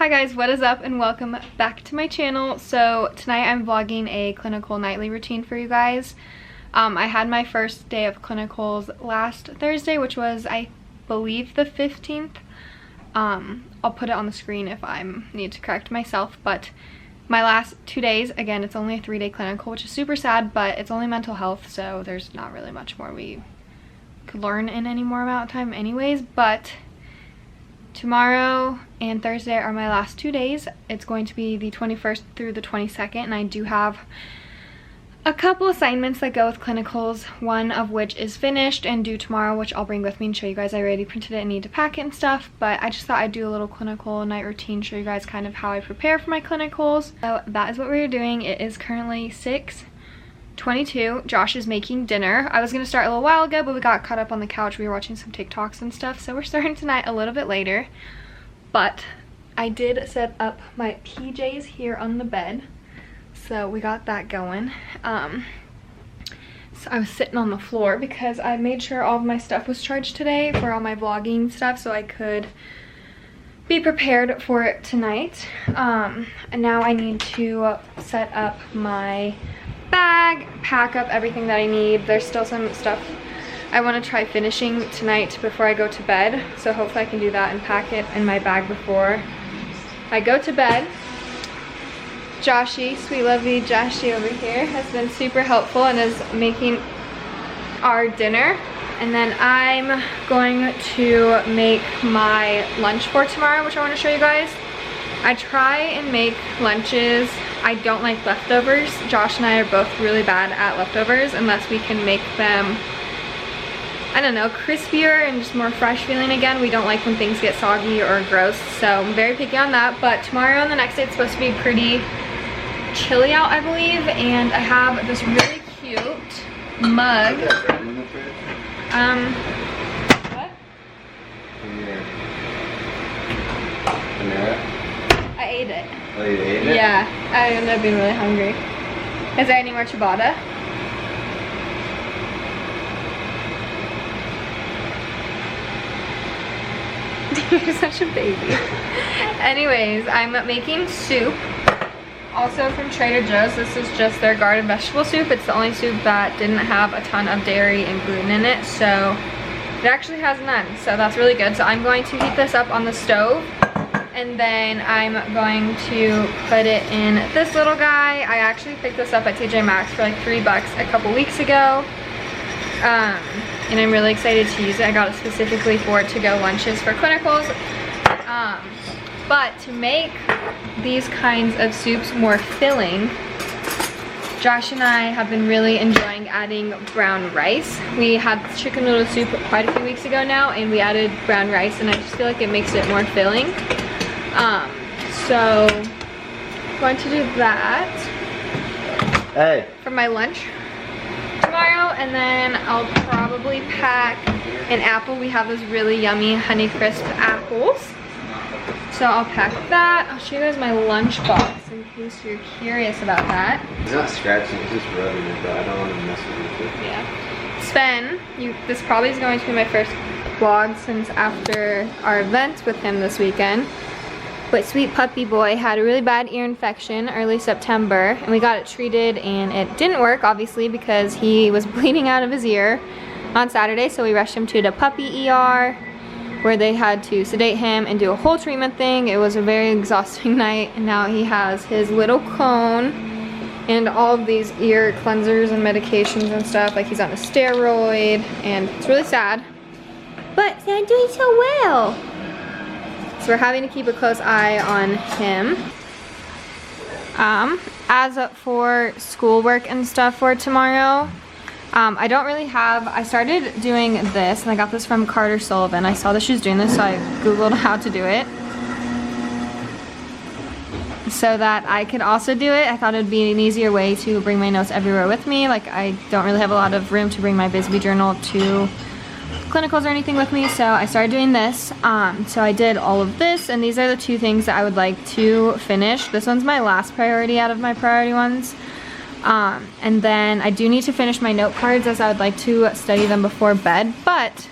Hi guys, what is up and welcome back to my channel. So tonight I'm vlogging a clinical nightly routine for you guys. I had my first day of clinicals last Thursday, which was I believe the 15th. I'll put it on the screen if I need to correct myself, but my last 2 days, again, it's only a 3-day clinical, which is super sad, but it's only mental health, so there's not really much more we could learn in any more amount of time anyways. But tomorrow and Thursday are my last 2 days. It's going to be the 21st through the 22nd, and I do have a couple assignments that go with clinicals, one of which is finished and due tomorrow, which I'll bring with me and show you guys. I already printed it and need to pack it and stuff, but I just thought I'd do a little clinical night routine, show you guys kind of how I prepare for my clinicals. So that is what we're doing. It is currently 6:22. Josh is making dinner. I was gonna start a little while ago, but we got caught up on the couch. We were watching some TikToks and stuff, so we're starting tonight a little bit later. But I did set up my PJs here on the bed, so we got that going. So I was sitting on the floor because I made sure all of my stuff was charged today for all my vlogging stuff, so I could be prepared for it tonight. And now I need to set up my bag, pack up everything that I need. There's still some stuff I want to try finishing tonight before I go to bed, so hopefully I can do that and pack it in my bag before I go to bed. Joshy, sweet lovely Joshy over here, has been super helpful and is making our dinner. And then I'm going to make my lunch for tomorrow, which I want to show you guys. I try and make lunches. I don't like leftovers. Josh and I are both really bad at leftovers unless we can make them, I don't know, crispier and just more fresh feeling again. We don't like when things get soggy or gross, so I'm very picky on that. But tomorrow and the next day it's supposed to be pretty chilly out, I believe, and I have this really cute mug. What? I ate it. Oh, you ate it? Yeah, I ended up being really hungry. Is there any more ciabatta? You're such a baby. Anyways, I'm making soup. Also from Trader Joe's. This is just their garden vegetable soup. It's the only soup that didn't have a ton of dairy and gluten in it, so it actually has none, so that's really good. So I'm going to heat this up on the stove, and then I'm going to put it in this little guy. I actually picked this up at TJ Maxx for like $3 a couple weeks ago, and I'm really excited to use it. I got it specifically for to-go lunches for clinicals. But to make these kinds of soups more filling, Josh and I have been really enjoying adding brown rice. We had chicken noodle soup quite a few weeks ago now, and we added brown rice, and I just feel like it makes it more filling. So I'm going to do that for my lunch tomorrow, and then I'll probably pack an apple. We have those really yummy Honeycrisp apples. So I'll pack that. I'll show you guys my lunch box in case you're curious about that. It's not scratching, it's just rubbing it, but I don't want to mess with it. Yeah. Sven, this probably is going to be my first vlog since after our event with him this weekend. But sweet puppy boy had a really bad ear infection early September, and we got it treated, and it didn't work, obviously, because he was bleeding out of his ear on Saturday, so we rushed him to the puppy ER, where they had to sedate him and do a whole treatment thing. It was a very exhausting night, and now he has his little cone and all of these ear cleansers and medications and stuff. Like, he's on a steroid, and it's really sad. But they're doing so well. So we're having to keep a close eye on him. As for schoolwork and stuff for tomorrow, I don't really have, I started doing this, and I got this from Carter Sullivan. I saw that she was doing this, so I googled how to do it so that I could also do it. I thought it would be an easier way to bring my notes everywhere with me. Like, I don't really have a lot of room to bring my Bisbee journal to clinicals or anything with me, so I started doing this. So I did all of this, and these are the 2 things that I would like to finish. This one's my last priority out of my priority ones. And then I do need to finish my note cards, as I would like to study them before bed, but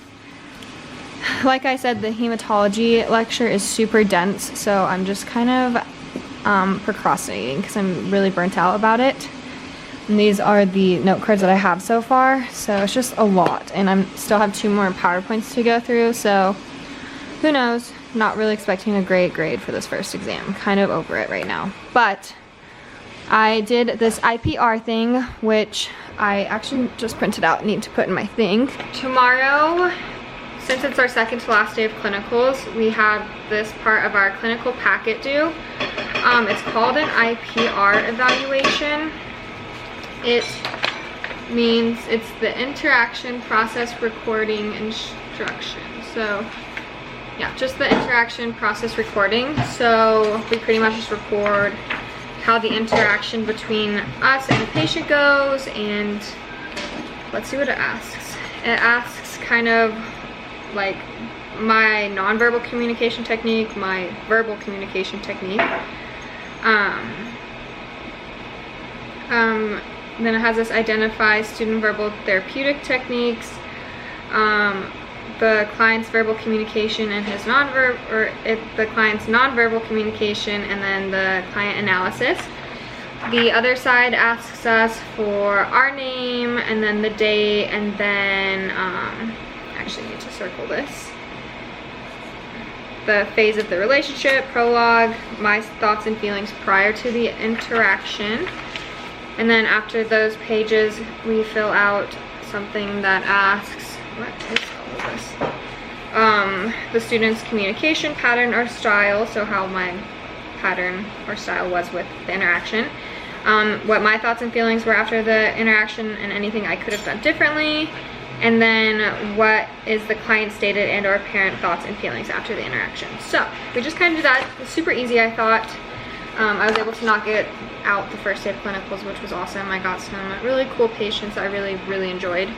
like I said, the hematology lecture is super dense, so I'm just kind of procrastinating because I'm really burnt out about it. And these are the note cards that I have so far, so it's just a lot, and I still have 2 more PowerPoints to go through, so who knows. Not really expecting a great grade for this first exam. Kind of over it right now. But I did this IPR thing, which I actually just printed out and need to put in my thing. Tomorrow, since it's our second to last day of clinicals, we have this part of our clinical packet due. It's called an IPR evaluation. It means it's the interaction process recording instruction. So yeah, just the interaction process recording. So we pretty much just record how the interaction between us and the patient goes, and let's see what it asks. It asks kind of like my nonverbal communication technique, my verbal communication technique. Then it has us identify student verbal therapeutic techniques, the client's verbal communication and his the client's nonverbal communication, and then the client analysis. The other side asks us for our name and then the date, and then actually need to circle this. The phase of the relationship, prologue, my thoughts and feelings prior to the interaction. And then after those pages, we fill out something that asks, what is all of this? The student's communication pattern or style, so how my pattern or style was with the interaction. What my thoughts and feelings were after the interaction and anything I could have done differently. And then what is the client stated and or parent thoughts and feelings after the interaction. So we just kind of did that. It was super easy, I thought. I was able to knock it out the first day of clinicals, which was awesome. I got some really cool patients that I really enjoyed.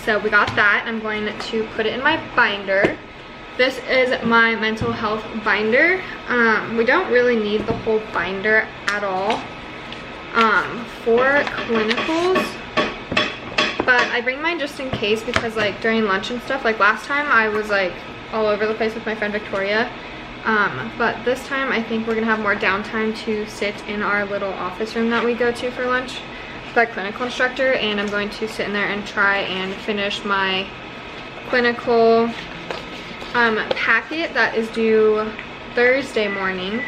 So we got that. I'm going to put it in my binder. This is my mental health binder. We don't really need the whole binder at all for clinicals, but I bring mine just in case, because like during lunch and stuff, like last time I was like all over the place with my friend Victoria. But this time I think we're gonna have more downtime to sit in our little office room that we go to for lunch with our clinical instructor, and I'm going to sit in there and try and finish my clinical packet that is due Thursday morning.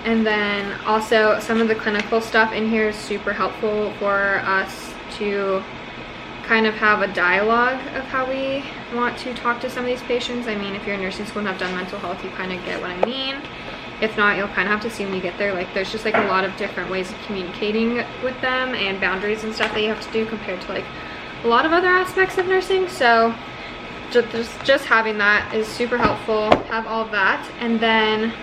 And then also some of the clinical stuff in here is super helpful for us to kind of have a dialogue of how we want to talk to some of these patients. I mean, if you're in nursing school and have done mental health, you kind of get what I mean. If not, you'll kind of have to see when you get there. Like, there's just like a lot of different ways of communicating with them and boundaries and stuff that you have to do compared to like a lot of other aspects of nursing. So just having that is super helpful. Have all of that, and then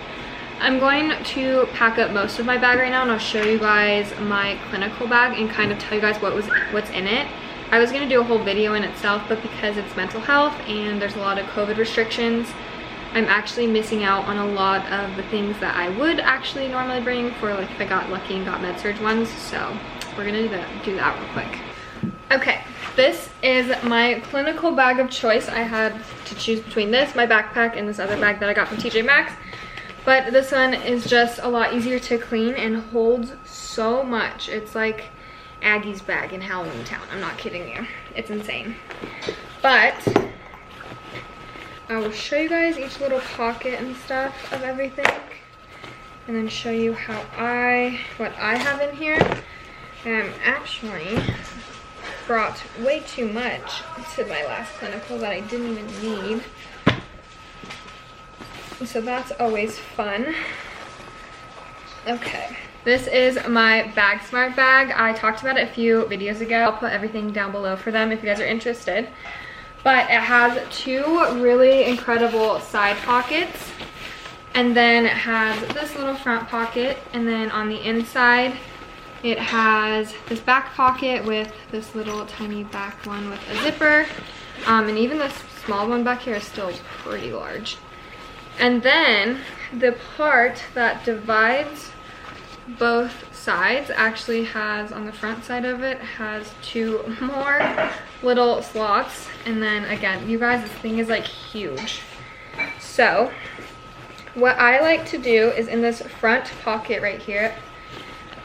I'm going to pack up most of my bag right now, and I'll show you guys my clinical bag and kind of tell you guys what's in it. I was gonna do a whole video in itself, but because it's mental health and there's a lot of COVID restrictions, I'm actually missing out on a lot of the things that I would actually normally bring for like if I got lucky and got med-surg ones. So we're gonna do that real quick. Okay, this is my clinical bag of choice. I had to choose between this, my backpack, and this other bag that I got from TJ Maxx. But this one is just a lot easier to clean and holds so much. It's like Aggie's bag in Halloween Town. I'm not kidding you. It's insane. But I will show you guys each little pocket and stuff of everything, and then show you what I have in here. Actually brought way too much to my last clinical that I didn't even need. So that's always fun. Okay. This is my Bag Smart bag. I talked about it a few videos ago. I'll put everything down below for them if you guys are interested. But it has 2 really incredible side pockets. And then it has this little front pocket. And then on the inside, it has this back pocket with this little tiny back one with a zipper. And even this small one back here is still pretty large. And then the part that divides both sides actually has, on the front side of it, has 2 more little slots. And then again, you guys, this thing is like huge. So what I like to do is in this front pocket right here,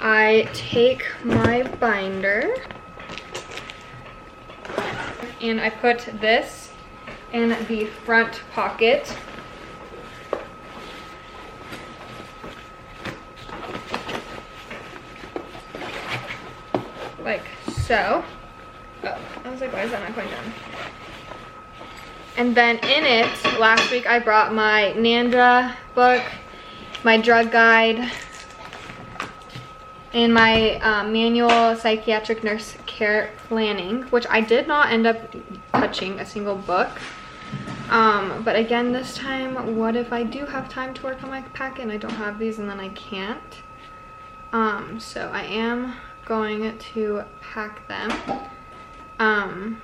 I take my binder and I put this in the front pocket. Like so. Oh, I was like, why is that not going down? And then in it, last week I brought my NANDRA book, my drug guide, and my manual psychiatric nurse care planning, which I did not end up touching a single book. But again, this time, what if I do have time to work on my packet and I don't have these and then I can't? So I am going to pack them. Oh,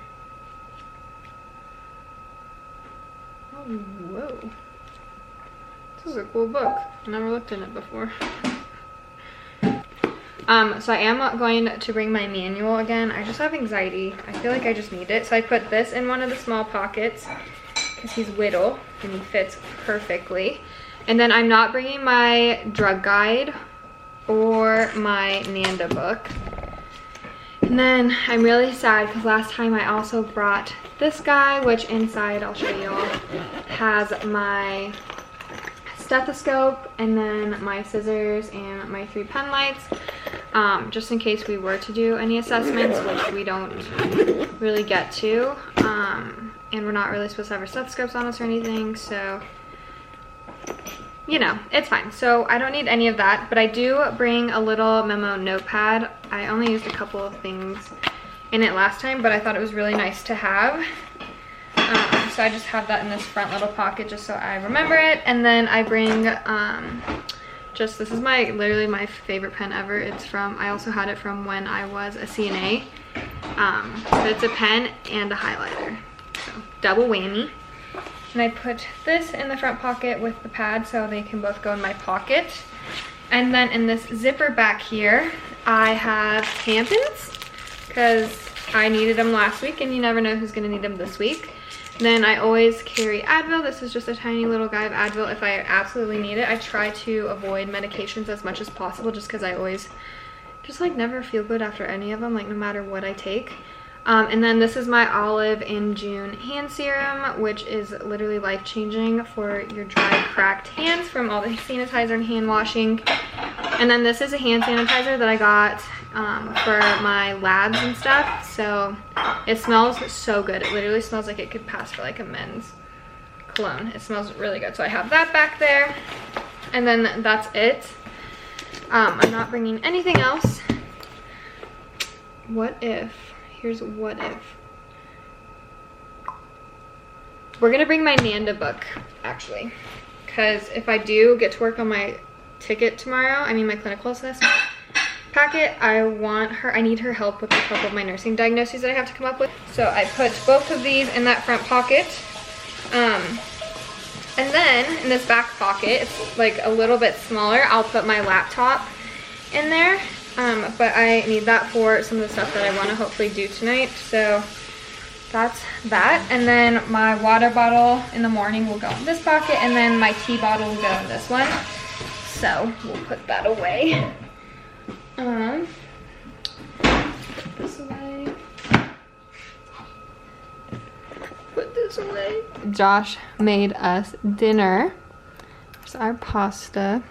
whoa. This is a cool book. I never looked in it before. So I am going to bring my manual again. I just have anxiety. I feel like I just need it. So I put this in one of the small pockets because he's little and he fits perfectly. And then I'm not bringing my drug guide or my NANDA book. And then I'm really sad because last time I also brought this guy, which inside, I'll show you all, has my stethoscope and then my scissors and my 3 pen lights, just in case we were to do any assessments, which we don't really get to, and we're not really supposed to have our stethoscopes on us or anything, so you know, it's fine. So I don't need any of that, but I do bring a little memo notepad. I only used a couple of things in it last time, but I thought it was really nice to have. So I just have that in this front little pocket just so I remember it. And then I bring this is literally my favorite pen ever. It's from, I also had it from when I was a CNA. But it's a pen and a highlighter, so double whammy. And I put this in the front pocket with the pad so they can both go in my pocket. And then in this zipper back here, I have tampons because I needed them last week and you never know who's gonna need them this week. Then I always carry Advil. This is just a tiny little guy of Advil if I absolutely need it. I try to avoid medications as much as possible just because I always just like never feel good after any of them, like no matter what I take. And then this is my Olive in June hand serum, which is literally life-changing for your dry, cracked hands from all the sanitizer and hand washing. And then this is a hand sanitizer that I got for my labs and stuff. So it smells so good. It literally smells like it could pass for like a men's cologne. It smells really good. So I have that back there. And then that's it. I'm not bringing anything else. What if... Here's what if. We're gonna bring my NANDA book, actually. Because if I do get to work on my ticket tomorrow, I mean my clinical assessment packet, I need her help with a couple of my nursing diagnoses that I have to come up with. So I put both of these in that front pocket. And then in this back pocket, it's like a little bit smaller, I'll put my laptop in there. But I need that for some of the stuff that I want to hopefully do tonight. So that's that. And then my water bottle in the morning will go in this pocket, and then my tea bottle will go in this one. So we'll put that away. Put this away. Put this away. Josh made us dinner. Here's our pasta.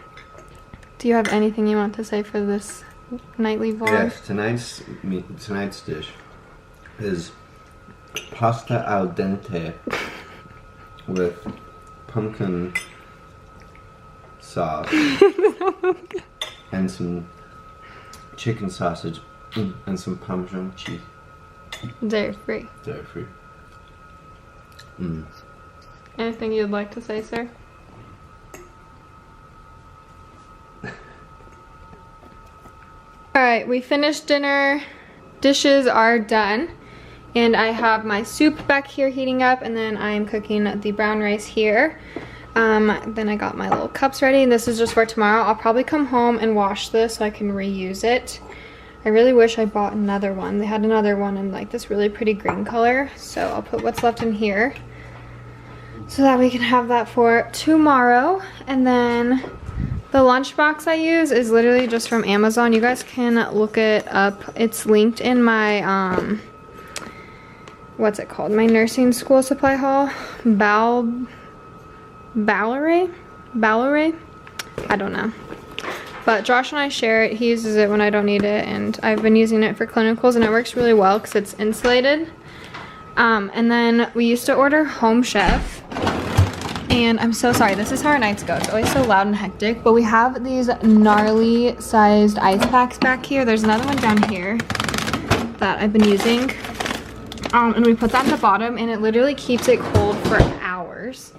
Do you have anything you want to say for this nightly vlog? Yes, tonight's dish is pasta al dente with pumpkin sauce and some chicken sausage and some Parmesan cheese. Dairy free. Dairy free. Anything you'd like to say, sir? Alright, we finished dinner. Dishes are done. And I have my soup back here heating up, and then I'm cooking the brown rice here. Then I got my little cups ready. This is just for tomorrow. I'll probably come home and wash this so I can reuse it. I really wish I bought another one. They had another one in like this really pretty green color. So I'll put what's left in here so that we can have that for tomorrow. And then the lunchbox I use is literally just from Amazon. You guys can look it up. It's linked in my, what's it called? My nursing school supply haul. Balleray? I don't know. But Josh and I share it. He uses it when I don't need it, and I've been using it for clinicals, and it works really well because it's insulated. And then we used to order Home Chef, and I'm so sorry, this is how our nights go. It's always so loud and hectic, but we have these gnarly sized ice packs back here. There's another one down here that I've been using. And we put that at the bottom, and it literally keeps it cold for hours.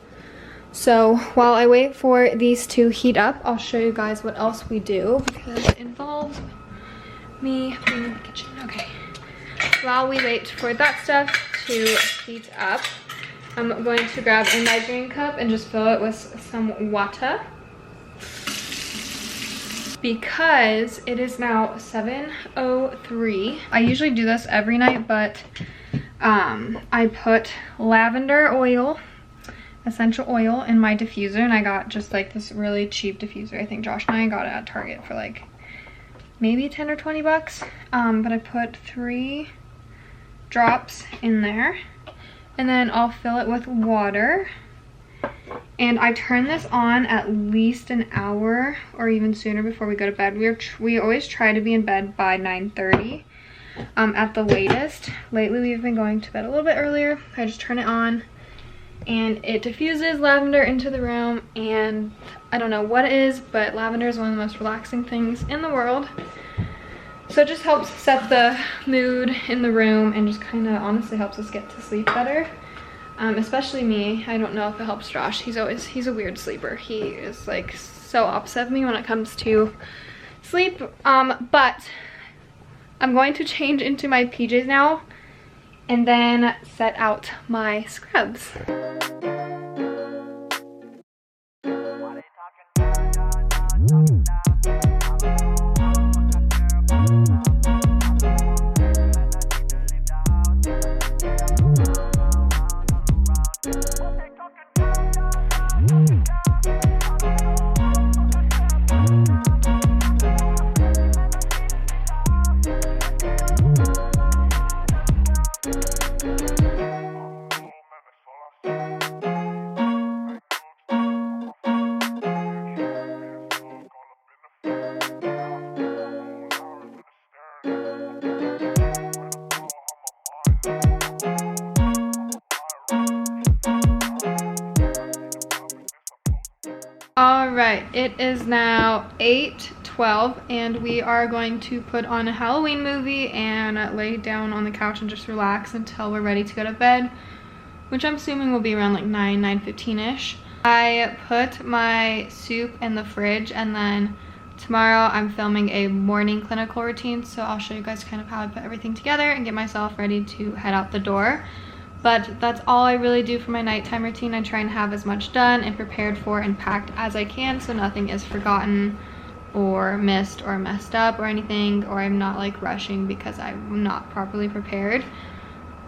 So while I wait for these to heat up, I'll show you guys what else we do because it involves me being in the kitchen. Okay. While we wait for that stuff to heat up, I'm going to grab a measuring cup and just fill it with some water because it is now 7:03. I usually do this every night, but I put lavender oil, essential oil, in my diffuser, and I got just like this really cheap diffuser. I think Josh and I got it at Target for like maybe 10 or 20 bucks. But I put 3 drops in there, and then I'll fill it with water. And I turn this on at least an hour or even sooner before we go to bed. We always try to be in bed by 9:30 at the latest. Lately we've been going to bed a little bit earlier. I just turn it on and it diffuses lavender into the room, and I don't know what it is, but lavender is one of the most relaxing things in the world. So it just helps set the mood in the room and just kind of honestly helps us get to sleep better. Especially me. I don't know if it helps Josh. He's a weird sleeper. He is like so opposite of me when it comes to sleep. But I'm going to change into my PJs now and then set out my scrubs. Alright, it is now 8:12 and we are going to put on a Halloween movie and lay down on the couch and just relax until we're ready to go to bed, which I'm assuming will be around like 9:15ish. I put my soup in the fridge, and then tomorrow I'm filming a morning clinical routine, so I'll show you guys kind of how I put everything together and get myself ready to head out the door. But that's all I really do for my nighttime routine. I try and have as much done and prepared for and packed as I can, so nothing is forgotten or missed or messed up or anything, or I'm not like rushing because I'm not properly prepared.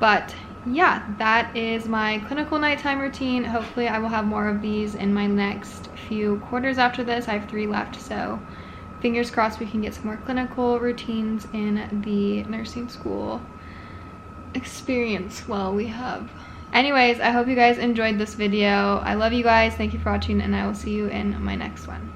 But yeah, that is my clinical nighttime routine. Hopefully I will have more of these in my next few quarters after this. I have 3 left, so fingers crossed we can get some more clinical routines in the nursing school experience while we have. Anyways, I hope you guys enjoyed this video. I love you guys. Thank you for watching, and I will see you in my next one.